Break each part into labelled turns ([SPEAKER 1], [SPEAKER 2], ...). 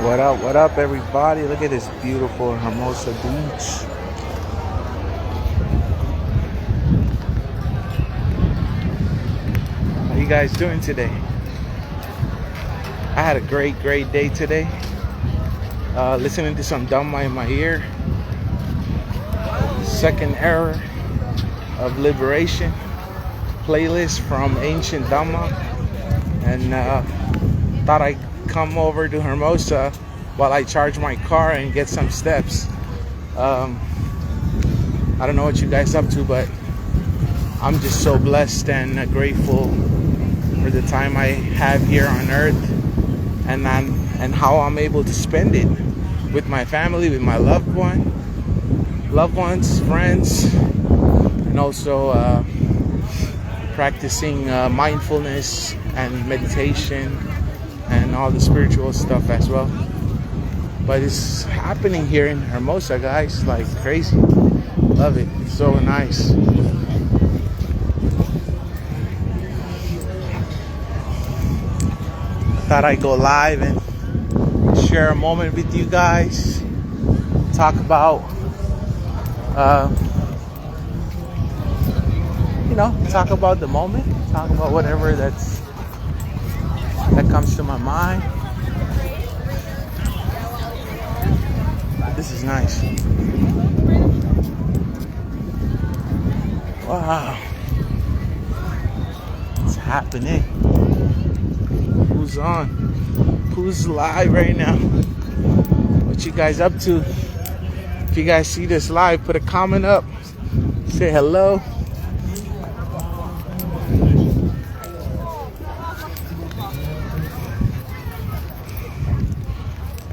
[SPEAKER 1] What up, everybody? Look at this beautiful Hermosa beach. How you guys doing today? I had a great day today. Listening to some Dhamma in my ear. Second Era of Liberation playlist from Ancient Dhamma. And thought I'd come over to Hermosa while I charge my car and get some steps. I don't know what you guys up to, but I'm just so blessed and grateful for the time I have here on earth, and how I'm able to spend it with my family, with my loved ones, friends, and also practicing mindfulness and meditation and all the spiritual stuff as well. But it's happening here in Hermosa, guys, like crazy. Love it. It's so nice. Thought I'd go live and share a moment with you guys. Talk about, talk about the moment. Talk about whatever that comes to my mind. This is nice. Wow. It's happening. Who's on? Who's live right now? What you guys up to? If you guys see this live, put a comment up. Say hello.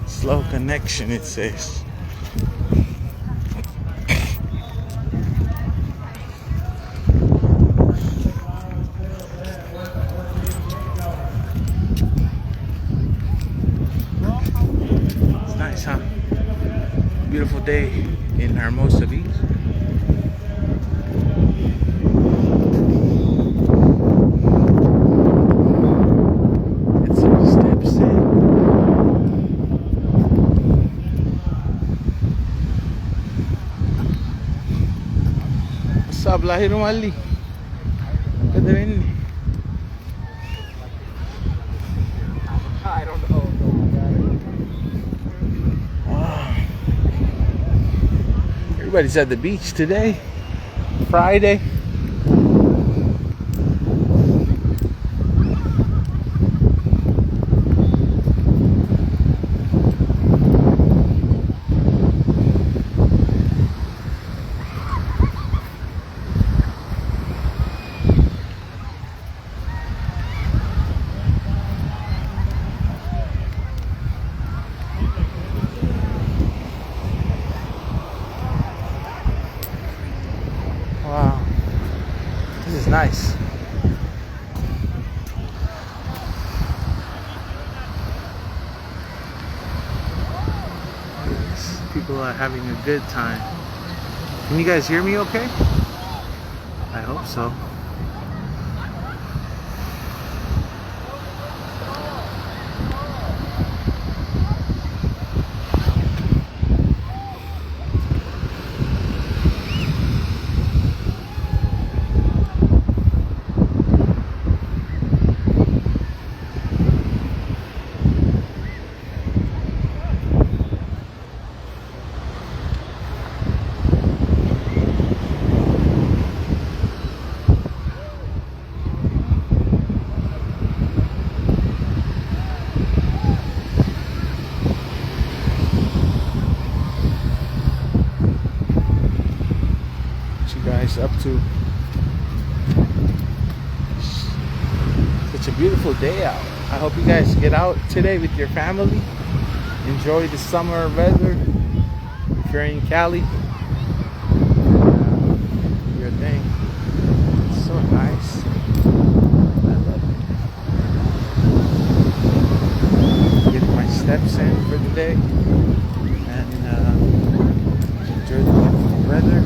[SPEAKER 1] Slow connection, it says. It's nice, huh? Beautiful day in Hermosa Beach. Get some steps in. What's up, Lahir Mali?
[SPEAKER 2] I don't know.
[SPEAKER 1] Wow. Everybody's at the beach today. Friday. Wow, this is nice. People are having a good time. Can you guys hear me okay? I hope so. Guys up to? Such a beautiful day out. I hope you guys get out today with your family. Enjoy the summer weather. If you're in Cali, your thing. It's so nice. I love it. Getting my steps in for the day and enjoy the beautiful weather.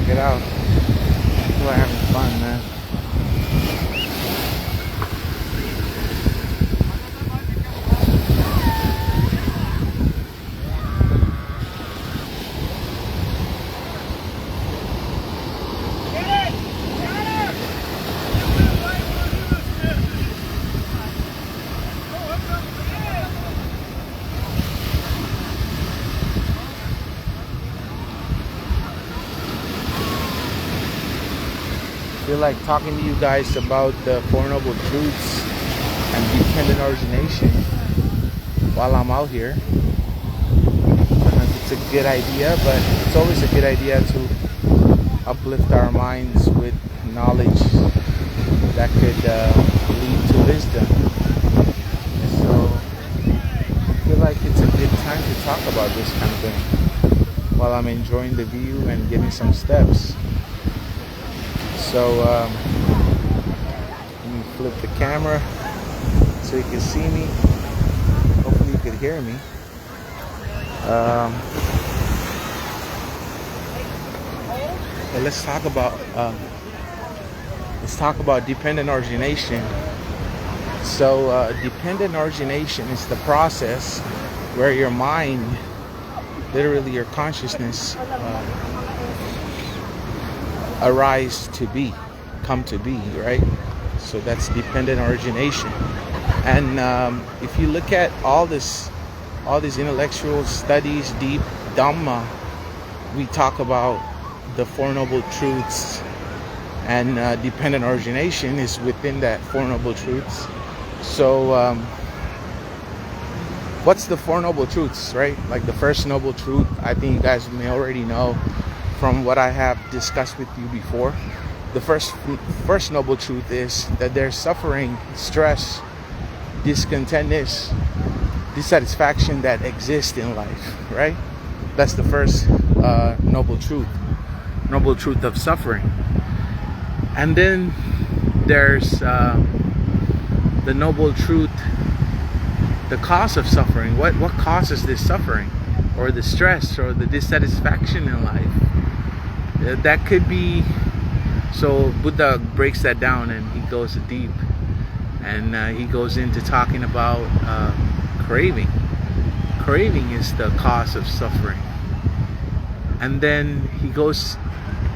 [SPEAKER 1] check it out. People are having fun, man. I feel like talking to you guys about the Four Noble Truths and dependent origination while I'm out here. I don't know if it's a good idea, but it's always a good idea to uplift our minds with knowledge that could lead to wisdom. So I feel like it's a good time to talk about this kind of thing while I'm enjoying the view and getting some steps. So let me flip the camera so you can see me. Hopefully you can hear me. But let's talk about dependent origination. So dependent origination is the process where your mind, literally your consciousness, arise to be, come to be, right? So that's dependent origination. And if you look at all these intellectual studies, deep Dhamma, we talk about the Four Noble Truths, and dependent origination is within that Four Noble Truths. So what's the Four Noble Truths, right? Like the first Noble Truth, I think you guys may already know from what I have discussed with you before. The first Noble Truth is that there's suffering, stress, discontentness, dissatisfaction that exists in life, right? That's the first Noble Truth of suffering. And then there's the Noble Truth, the cause of suffering. What causes this suffering, or the stress, or the dissatisfaction in life? That could be, so Buddha breaks that down and he goes deep, and he goes into talking about craving. Craving is the cause of suffering. And then he goes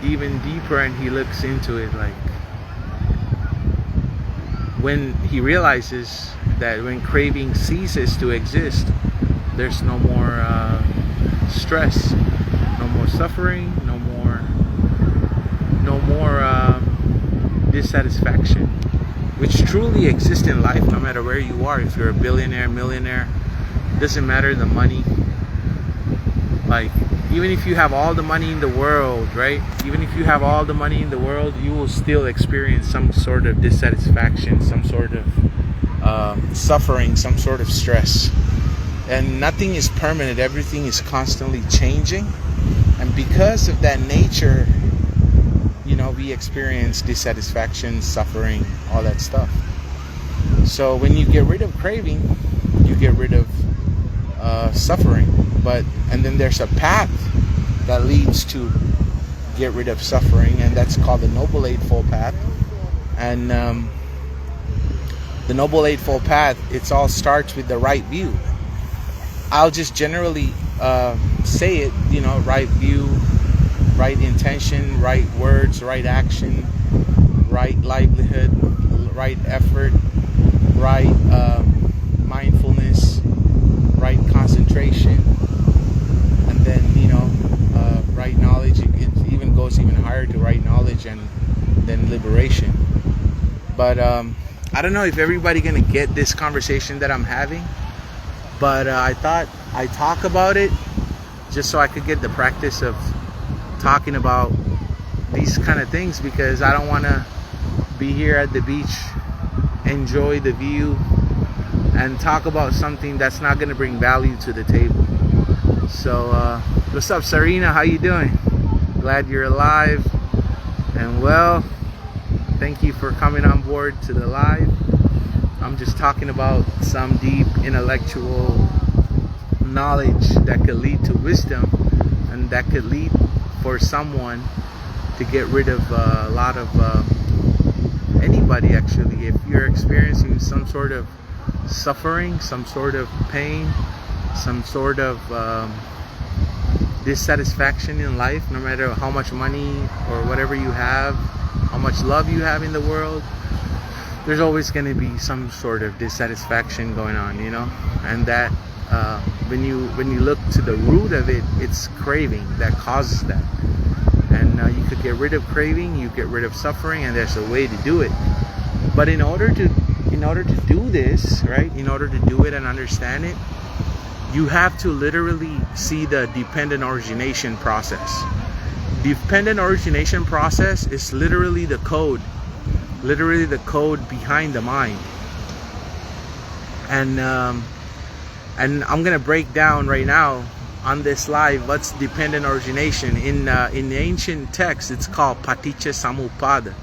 [SPEAKER 1] even deeper and he looks into it, like when he realizes that when craving ceases to exist, there's no more stress, no more suffering, no more dissatisfaction, which truly exists in life no matter where you are. If you're a billionaire, millionaire, doesn't matter the money. Like, even if you have all the money in the world, right? Even if you have all the money in the world, you will still experience some sort of dissatisfaction, some sort of suffering, some sort of stress. And nothing is permanent. Everything is constantly changing. And because of that nature, we experience dissatisfaction, suffering, all that stuff. So when you get rid of craving, you get rid of suffering. And then there's a path that leads to get rid of suffering, and that's called the Noble Eightfold Path. And the Noble Eightfold Path, it all starts with the right view. I'll just generally say it, right view, right intention, right words, right action, right livelihood, right effort, right mindfulness, right concentration, and then right knowledge. It even goes even higher to right knowledge and then liberation. But I don't know if everybody gonna get this conversation that I'm having, but I thought I'd talk about it just so I could get the practice of talking about these kind of things, because I don't want to be here at the beach, enjoy the view, and talk about something that's not going to bring value to the table. So what's up, Sarina? How you doing? Glad you're alive and well. Thank you for coming on board to the live. I'm just talking about some deep intellectual knowledge that could lead to wisdom, and that could lead for someone to get rid of a lot of anybody. Actually, if you're experiencing some sort of suffering, some sort of pain, some sort of dissatisfaction in life, no matter how much money or whatever you have, how much love you have in the world, there's always going to be some sort of dissatisfaction going on, you know. And that when you look to the root of it, it's craving that causes that. And you could get rid of craving, you get rid of suffering, and there's a way to do it. But in order to do this, right, in order to do it and understand it, you have to literally see the dependent origination process. Dependent origination process is literally the code behind the mind. And I'm gonna break down right now on this live what's dependent origination. In the ancient text, it's called paticca samuppada,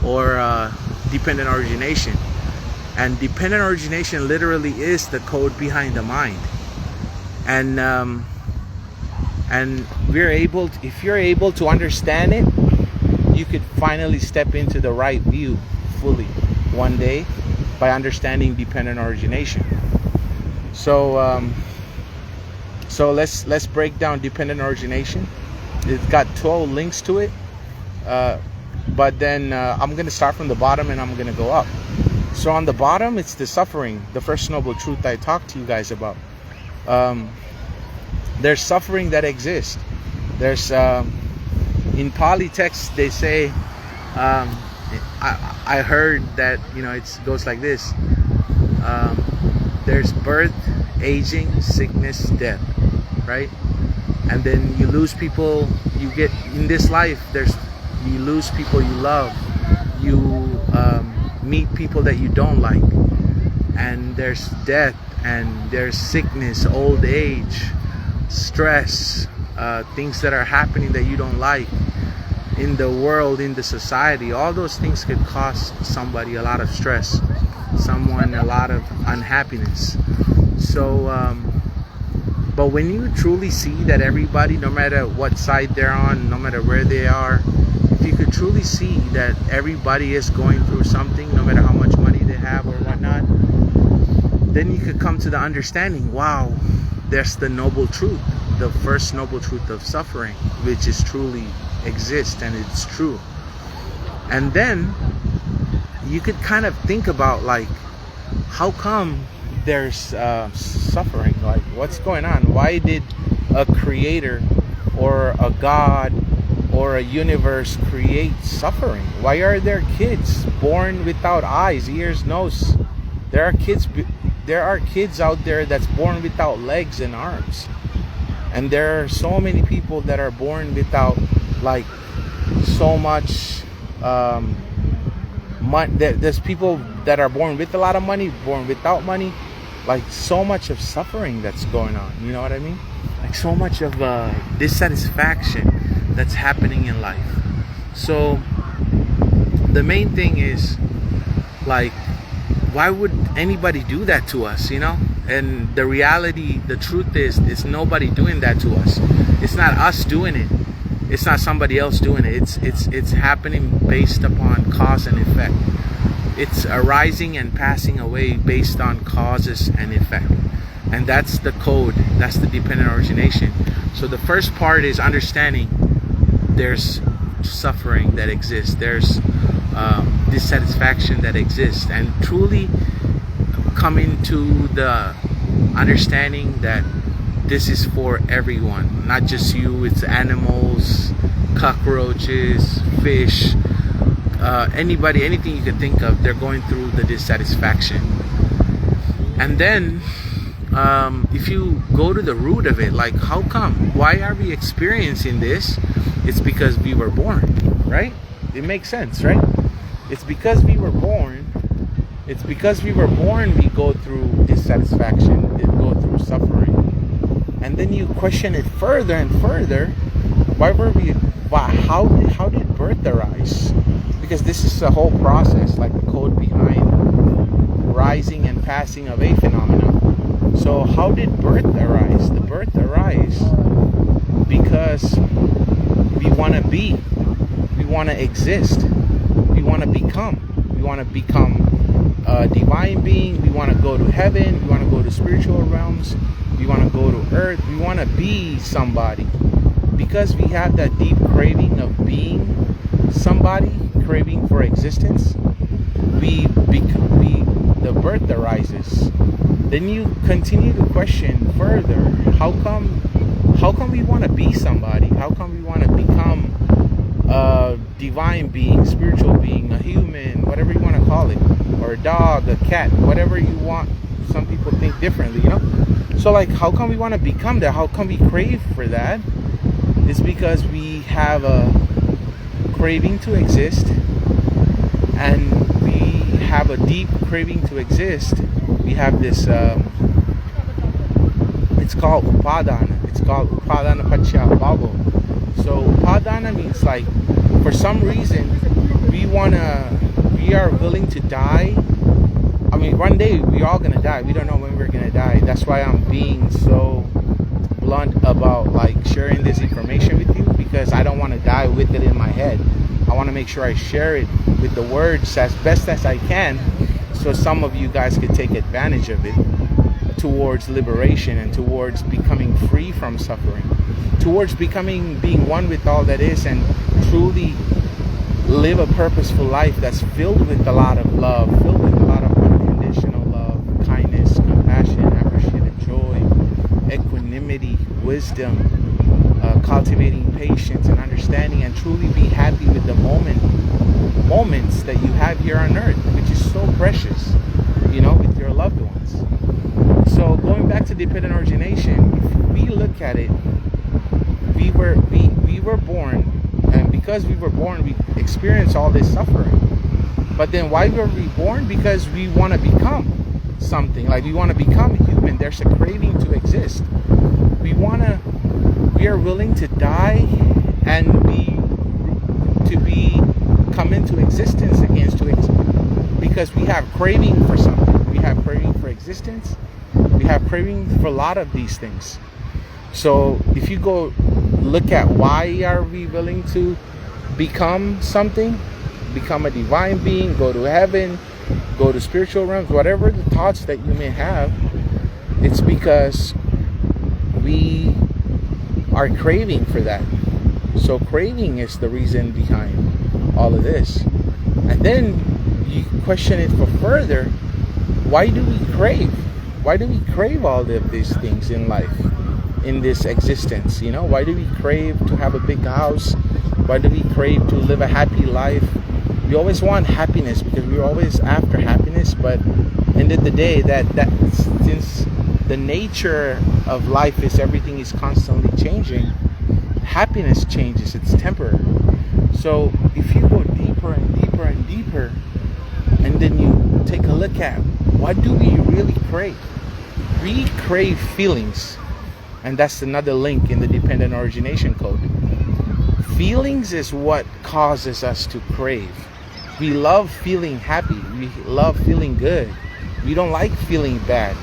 [SPEAKER 1] or dependent origination. And dependent origination literally is the code behind the mind. And we're able to, if you're able to understand it, you could finally step into the right view fully one day by understanding dependent origination. So let's break down dependent origination. It's got 12 links to it, but then I'm gonna start from the bottom and I'm gonna go up. So on the bottom, it's the suffering, the first noble truth I talked to you guys about. There's suffering that exists. There's in Pali text they say, I heard that, you know, it goes like this. There's birth, aging, sickness, death, right? And then you lose people. You get in this life. You lose people you love. You meet people that you don't like, and there's death, and there's sickness, old age, stress, things that are happening that you don't like in the world, in the society. All those things could cause somebody a lot of stress, someone a lot of unhappiness. So but when you truly see that everybody, no matter what side they're on, no matter where they are, if you could truly see that everybody is going through something, no matter how much money they have or whatnot, then you could come to the understanding, wow, there's the noble truth, the first noble truth of suffering, which is truly exists and it's true. And then you could kind of think about, like, how come there's suffering? Like, what's going on? Why did a creator or a God or a universe create suffering? Why are there kids born without eyes, ears, nose? There are kids out there that's born without legs and arms. And there are so many people that are born without, like, so much there's people that are born with a lot of money, born without money. Like, so much of suffering that's going on, you know what I mean? Like, so much of dissatisfaction that's happening in life. So the main thing is, like, why would anybody do that to us, you know? And the reality, the truth is nobody doing that to us. It's not us doing it. It's not somebody else doing it. It's happening based upon cause and effect. It's arising and passing away based on causes and effect. And that's the code. That's the dependent origination. So the first part is understanding there's suffering that exists. There's dissatisfaction that exists. And truly coming to the understanding that this is for everyone, not just you. It's animals, cockroaches, fish, anybody, anything you could think of. They're going through the dissatisfaction. And then if you go to the root of it, like, how come? Why are we experiencing this? It's because we were born, right? It makes sense, right? It's because we were born. It's because we were born we go through dissatisfaction, we go through suffering. And then you question it further and further. How did birth arise? Because this is a whole process, like the code behind rising and passing of a phenomenon. So how did birth arise? The birth arise because we want to be. want to exist. We want to become. We want to become a divine being. We want to go to heaven. We want to go to spiritual realms. We want to go to earth. We want to be somebody. Because we have that deep craving of being somebody, craving for existence, the birth arises. Then you continue to question further, how come we want to be somebody? How come we want to become a divine being, spiritual being, a human, whatever you want to call it, or a dog, a cat, whatever you want. Some people think differently, you know? So like, how come we want to become that? How come we crave for that? It's because we have a craving to exist, and we have a deep craving to exist. We have this, it's called upadana. It's called upadana paccabhavo. So upadana means like, for some reason, we are willing to die. I mean, one day we're all gonna die. We don't know when we're gonna die. That's why I'm being so blunt about like sharing this information with you, because I don't want to die with it in my head. I want to make sure I share it with the words as best as I can, so some of you guys could take advantage of it towards liberation and towards becoming free from suffering, towards being one with all that is, and truly live a purposeful life that's filled with a lot of love, filled with a lot of unconditional love, kindness, compassion, appreciative joy, equanimity, wisdom, cultivating patience and understanding, and truly be happy with the moments that you have here on earth, which is so precious, you know, with your loved ones. So going back to dependent origination, if we look at it, we were born, and because we were born, we experienced all this suffering. But then why were we born? Because we want to become something. Like, we want to become human. There's a craving to exist. We are willing to die and come into existence again, because we have craving for something. We have craving for existence. We have craving for a lot of these things. So if you go look at why are we willing to become something, become a divine being, go to heaven, go to spiritual realms, whatever the thoughts that you may have, it's because we are craving for that. So craving is the reason behind all of this. And then you question it for further, why do we crave? Why do we crave all of these things in life, in this existence? You know, why do we crave to have a big house? Why do we crave to live a happy life? We always want happiness because we're always after happiness. But end of the day, that since the nature of life is everything is constantly changing, happiness changes. It's temporary. So if you go deeper and deeper and deeper, and then you take a look at what do we really crave? We crave feelings. And that's another link in the dependent origination code. Feelings is what causes us to crave. We love feeling happy. We love feeling good. We don't like feeling bad.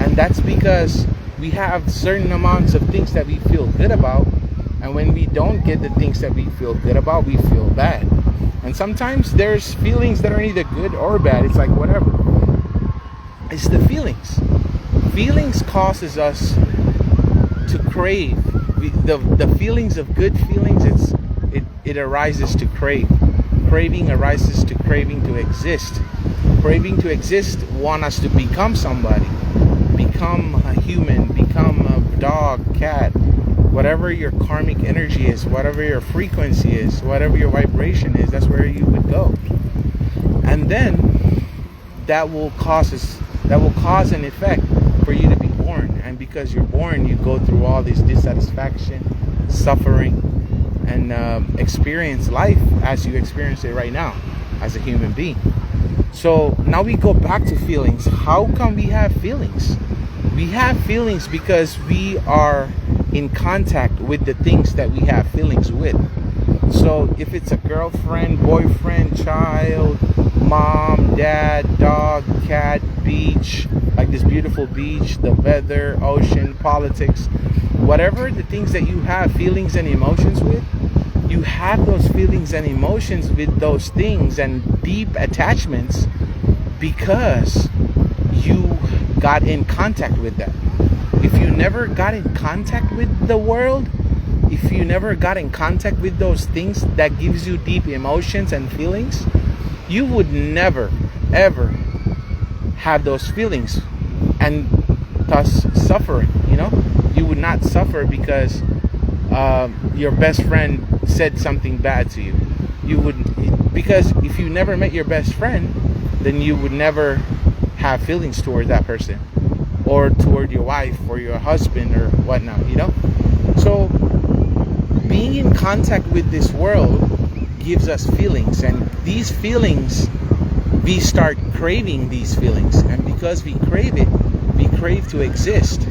[SPEAKER 1] And that's because we have certain amounts of things that we feel good about. And when we don't get the things that we feel good about, we feel bad. And sometimes there's feelings that are neither good or bad. It's like whatever. It's the feelings. Feelings causes us to crave. The feelings of good feelings, it arises to crave. Craving arises to craving to exist. Craving to exist want us to become somebody. Become a human, become a dog, cat, whatever your karmic energy is, whatever your frequency is, whatever your vibration is, that's where you would go. And then that will cause an effect for you to be born. And because you're born, you go through all this dissatisfaction, suffering, and experience life as you experience it right now as a human being. So now we go back to feelings. How come we have feelings? We have feelings because we are in contact with the things that we have feelings with. So if it's a girlfriend, boyfriend, child, mom, dad, dog, cat, beach, like this beautiful beach, the weather, ocean, politics, whatever the things that you have feelings and emotions with, You have those feelings and emotions with those things and deep attachments because you got in contact with them. If you never got in contact with the world, if you never got in contact with those things that gives you deep emotions and feelings, you would never ever have those feelings and thus suffering. You would not suffer because your best friend said something bad to you. You would, because if you never met your best friend, then you would never have feelings toward that person or toward your wife or your husband or whatnot. So being in contact with this world gives us feelings, and these feelings, we start craving these feelings, and because we crave it, we crave to exist,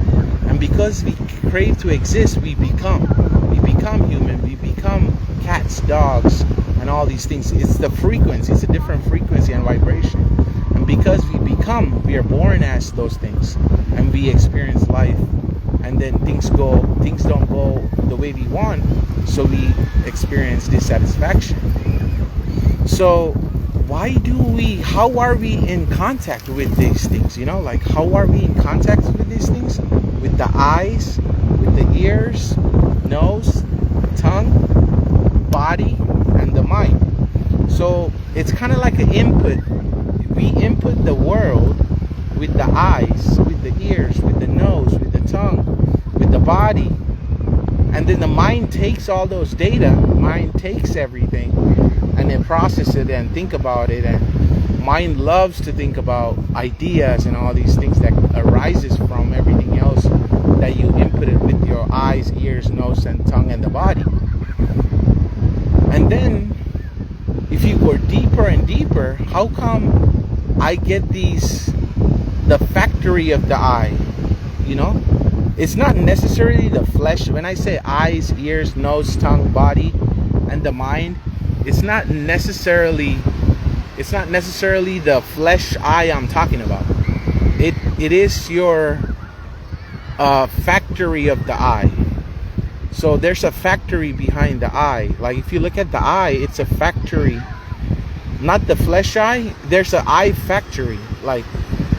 [SPEAKER 1] and because we crave to exist, we become human, we become cats, dogs, and all these things. It's the frequency, it's a different frequency and vibration, and because we are born as those things, and we experience life, and then things don't go the way we want, so we experience dissatisfaction. So how are we in contact with these things? How are we in contact with these things? With the eyes, with the ears, nose, tongue, body, and the mind. So it's kind of like an input. We input the world with the eyes, with the ears, with the nose, with the tongue, with the body, and then the mind takes all those data, mind takes everything, and then process it and think about it, and mind loves to think about ideas and all these things that arises from everything else that you inputted with your eyes, ears, nose, and tongue, and the body. And then if you go deeper and deeper, how come I get the factory of the eye? It's not necessarily the flesh. When I say eyes, ears, nose, tongue, body, and the mind, it's not necessarily the flesh eye I'm talking about. It is your factory of the eye. So there's a factory behind the eye. Like if you look at the eye, it's a factory, not the flesh eye. There's an eye factory. Like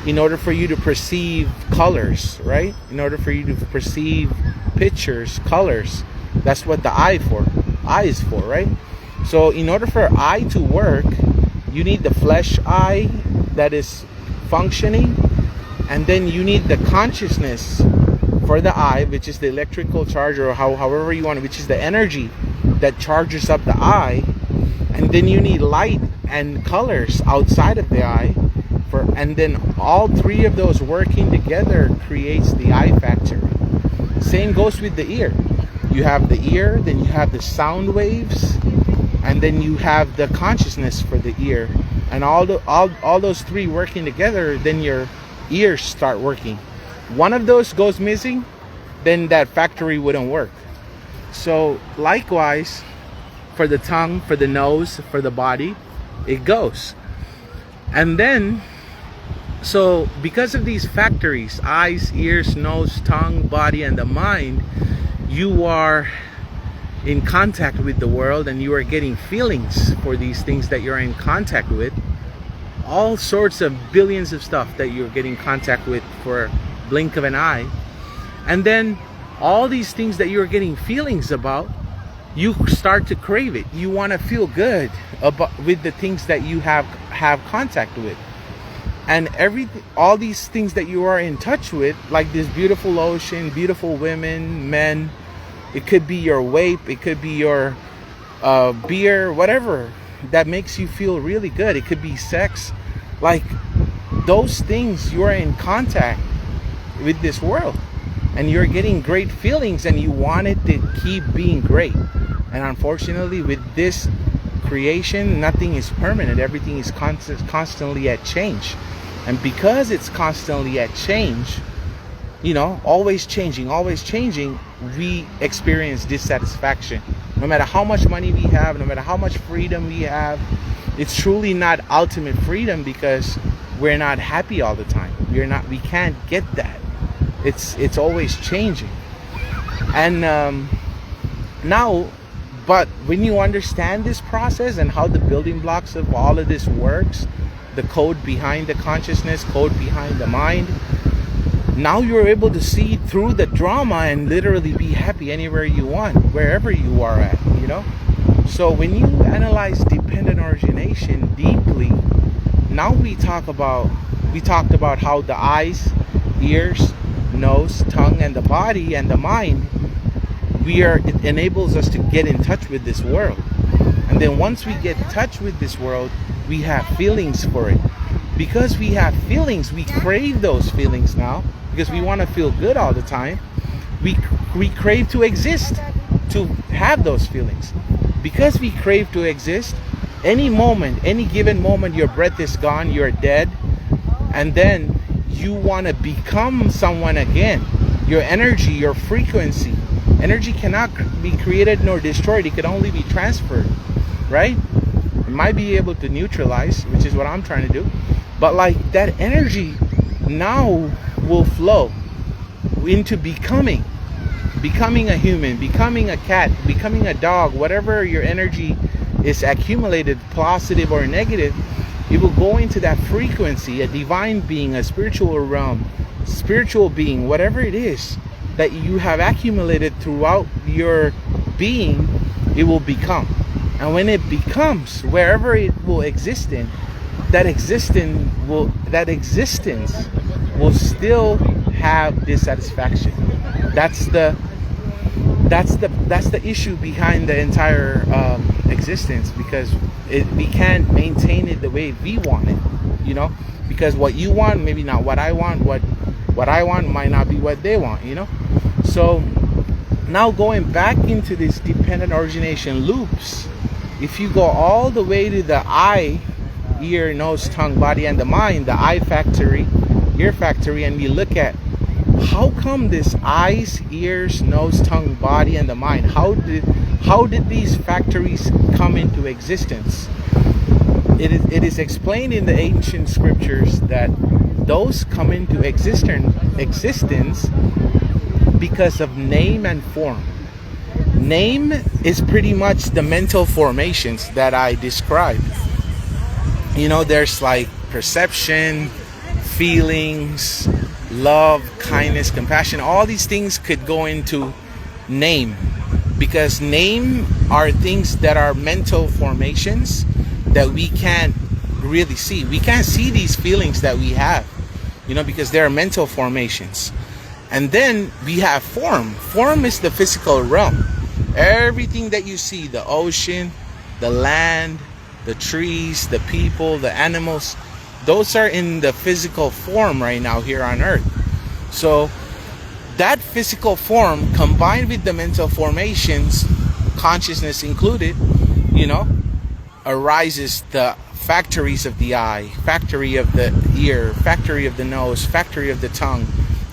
[SPEAKER 1] in order for you to perceive colors, right? In order for you to perceive pictures, colors, that's what the eye is for, right? So in order for eye to work, you need the flesh eye that is functioning, and then you need the consciousness for the eye, which is the electrical charge, or however you want it, which is the energy that charges up the eye, and then you need light and colors outside of the eye, and then all three of those working together creates the eye factory. Same goes with the ear. You have the ear, then you have the sound waves, and then you have the consciousness for the ear, and all those three working together, then your ears start working. One of those goes missing, then that factory wouldn't work. So likewise, for the tongue, for the nose, for the body, it goes. And then, so because of these factories, eyes, ears, nose, tongue, body, and the mind, you are in contact with the world, and you are getting feelings for these things that you're in contact with. All sorts of billions of stuff that you're getting contact with for a blink of an eye. And then all these things that you're getting feelings about, you start to crave it. You want to feel good about with the things that you have contact with. And all these things that you are in touch with, like this beautiful ocean, beautiful women, men, it could be your vape, it could be your beer, whatever that makes you feel really good. It could be sex. Like those things, you are in contact with this world, and you're getting great feelings, and you want it to keep being great. And unfortunately, with this creation, nothing is permanent. Everything is constantly at change. And because it's constantly at change, always changing, we experience dissatisfaction. No matter how much money we have, no matter how much freedom we have, it's truly not ultimate freedom, because we're not happy all the time. We can't get that. It's always changing. And now But when you understand this process and how the building blocks of all of this works, the code behind the consciousness, code behind the mind, now you're able to see through the drama and literally be happy anywhere you want, wherever you are at, you know? So when you analyze dependent origination deeply, now we talked about how the eyes, ears, nose, tongue, and the body and the mind, it enables us to get in touch with this world. And then once we get in touch with this world, we have feelings for it. Because we have feelings, we crave those feelings now, because we want to feel good all the time. We crave to exist, to have those feelings. Because we crave to exist, any given moment your breath is gone, you're dead, and then you want to become someone again. Your energy, your frequency. Energy cannot be created nor destroyed. It can only be transferred, right? It might be able to neutralize, which is what I'm trying to do. But like that energy now will flow into becoming a human, becoming a cat, becoming a dog, whatever your energy is accumulated, positive or negative, it will go into that frequency, a divine being, a spiritual realm, spiritual being, whatever it is that you have accumulated throughout your being, it will become. And when it becomes, wherever it will exist in, that existence will still have dissatisfaction. That's the issue behind the entire existence, because we can't maintain it the way we want it, you know, because what you want maybe not what I want, what I want might not be what they want, you know. So now going back into this dependent origination loops, if you go all the way to the eye, ear, nose, tongue, body, and the mind, the eye factory, ear factory, and we look at how come this eyes, ears, nose, tongue, body, and the mind, how did these factories come into existence? It is explained in the ancient scriptures that those come into existence because of name and form. Name is pretty much the mental formations that I described. You know, there's like perception, feelings, love, kindness, compassion. All these things could go into name, because name are things that are mental formations that we can't really see. We can't see these feelings that we have, you know, because they're mental formations. And then we have form. Form is the physical realm. Everything that you see, the ocean, the land, the trees, the people, the animals, those are in the physical form right now here on earth. So that physical form combined with the mental formations, consciousness included, you know, arises the factories of the eye, factory of the ear, factory of the nose, factory of the tongue,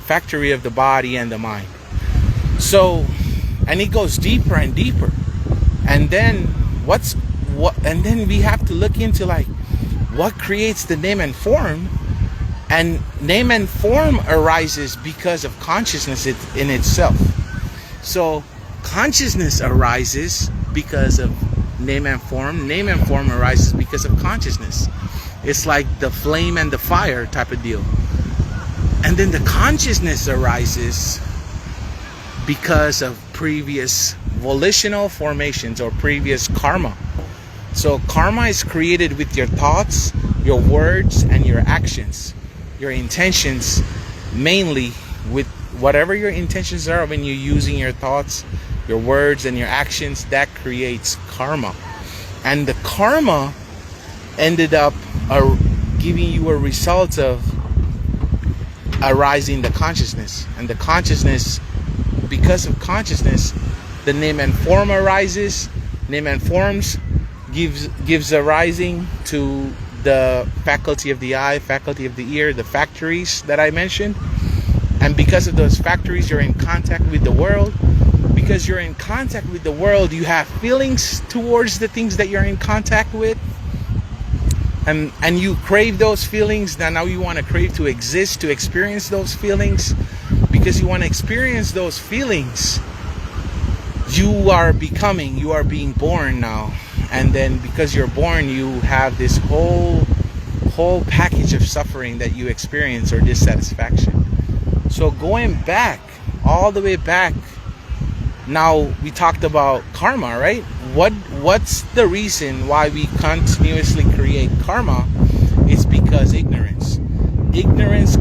[SPEAKER 1] factory of the body and the mind. So, and it goes deeper and deeper. And then and then we have to look into like what creates the name and form. And name and form arises because of consciousness in itself. So consciousness arises because of name and form. Name and form arises because of consciousness. It's like the flame and the fire type of deal. And then the consciousness arises because of previous volitional formations or previous karma. So karma is created with your thoughts, your words, and your actions. Your intentions, mainly with whatever your intentions are when you're using your thoughts, your words, and your actions, that creates karma. And the karma ended up giving you a result of arising the consciousness. And the consciousness, because of consciousness, the name and form arises. Name and forms gives a rising to the faculty of the eye, faculty of the ear, the factories that I mentioned. And because of those factories, you're in contact with the world. Because you're in contact with the world, you have feelings towards the things that you're in contact with. And you crave those feelings. Now you want to crave to exist, to experience those feelings. Because you want to experience those feelings, you are becoming, you are being born now, and then because you're born, you have this whole package of suffering that you experience or dissatisfaction. So going back, all the way back, now we talked about karma, right? What's the reason why we continuously create karma? It's because ignorance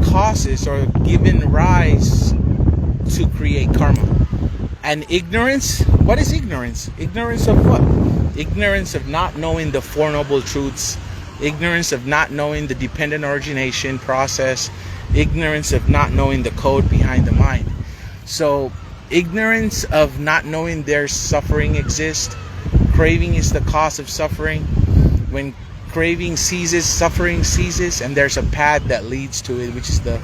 [SPEAKER 1] causes or given rise to create karma. And ignorance, what is ignorance? Ignorance of what? Ignorance of not knowing the Four Noble Truths, ignorance of not knowing the dependent origination process, ignorance of not knowing the code behind the mind. So ignorance of not knowing there's suffering exists. Craving is the cause of suffering. When craving ceases, suffering ceases, and there's a path that leads to it, which is the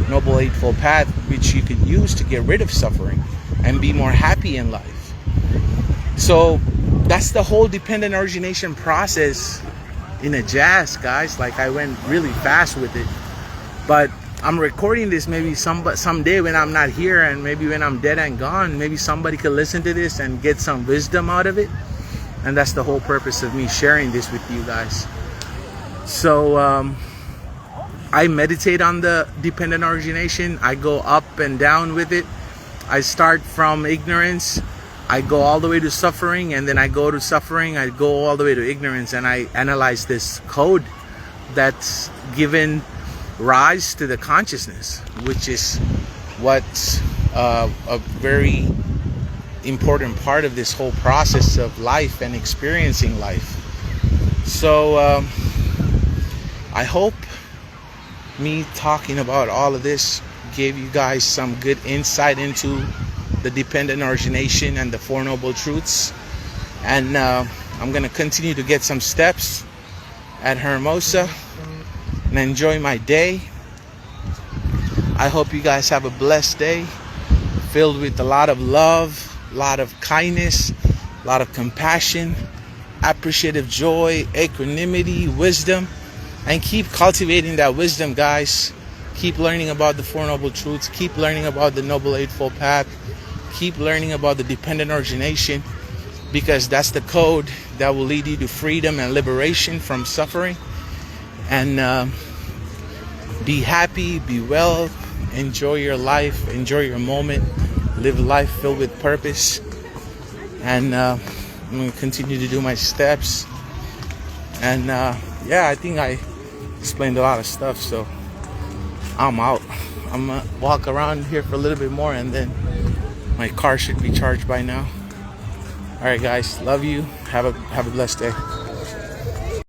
[SPEAKER 1] Noble Eightfold Path, which you can use to get rid of suffering and be more happy in life. So that's the whole dependent origination process in a jazz, guys. Like, I went really fast with it, but I'm recording this maybe someday when I'm not here, and maybe when I'm dead and gone, maybe somebody could listen to this and get some wisdom out of it. And that's the whole purpose of me sharing this with you guys. So I meditate on the dependent origination. I go up and down with it. I start from ignorance, I go all the way to suffering, and then I go to suffering, I go all the way to ignorance, and I analyze this code that's given rise to the consciousness, which is what's a very important part of this whole process of life and experiencing life. So I hope me talking about all of this gave you guys some good insight into the dependent origination and the Four Noble Truths. And I'm going to continue to get some steps at Hermosa and enjoy my day. I hope you guys have a blessed day filled with a lot of love, a lot of kindness, a lot of compassion, appreciative joy, equanimity, wisdom, and keep cultivating that wisdom, guys. Keep learning about the Four Noble Truths. Keep learning about the Noble Eightfold Path. Keep learning about the dependent origination, because that's the code that will lead you to freedom and liberation from suffering. And be happy, be well, enjoy your life, enjoy your moment, live life filled with purpose. And I'm going to continue to do my steps. And yeah, I think I explained a lot of stuff, so I'm out. I'm gonna walk around here for a little bit more, and then my car should be charged by now. All right, guys, love you. Have a blessed day.